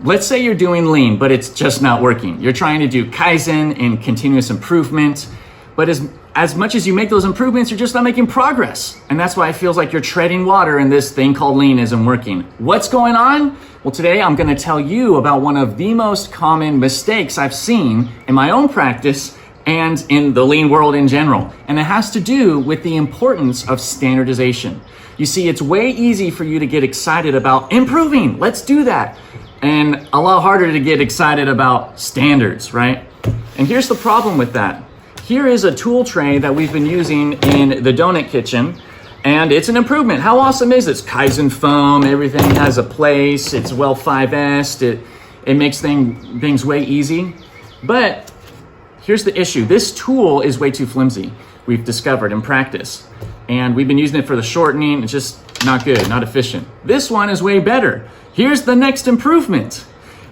let's say you're doing lean, but it's just not working. You're trying to do kaizen and continuous improvement, but as much as you make those improvements, you're just not making progress. And that's why it feels like you're treading water and this thing called lean isn't working. What's going on? Well, today I'm gonna tell you about one of the most common mistakes I've seen in my own practice and in the lean world in general. And it has to do with the importance of standardization. You see, it's way easy for you to get excited about improving. Let's do that. And a lot harder to get excited about standards, right? And here's the problem with that. Here is a tool tray that we've been using in the donut kitchen, and it's an improvement. How awesome is this? Kaizen foam, everything has a place, it's well 5S'd, it makes things way easy. But here's the issue. This tool is way too flimsy, we've discovered in practice. And we've been using it for the shortening, it's just not good, not efficient. This one is way better. Here's the next improvement.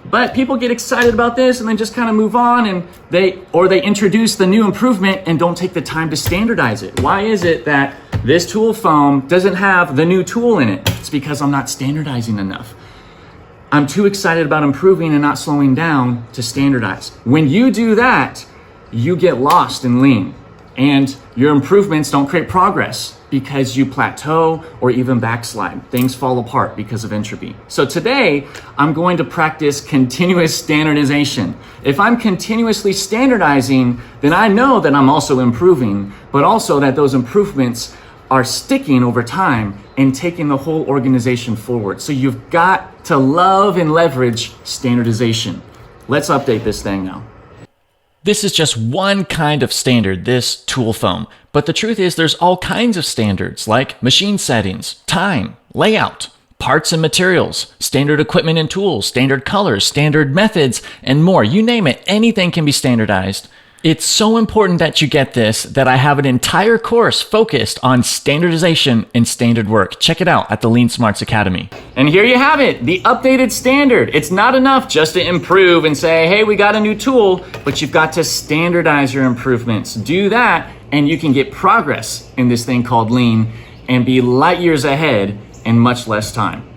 But people get excited about this and then just kind of move on, and they introduce the new improvement and don't take the time to standardize it. Why is it that this tool foam doesn't have the new tool in it? It's because I'm not standardizing enough. I'm too excited about improving and not slowing down to standardize. When you do that, you get lost in lean and your improvements don't create progress because you plateau or even backslide. Things fall apart because of entropy. So today, I'm going to practice continuous standardization. If I'm continuously standardizing, then I know that I'm also improving, but also that those improvements are sticking over time and taking the whole organization forward. So you've got to love and leverage standardization. Let's update this thing now. This is just one kind of standard, this tool foam. But the truth is there's all kinds of standards like machine settings, time, layout, parts and materials, standard equipment and tools, standard colors, standard methods, and more. You name it, anything can be standardized. It's so important that you get this that I have an entire course focused on standardization and standard work. Check it out at the Lean Smarts Academy. And here you have it, the updated standard. It's not enough just to improve and say, hey, we got a new tool, but you've got to standardize your improvements. Do that, and you can get progress in this thing called lean and be light years ahead in much less time.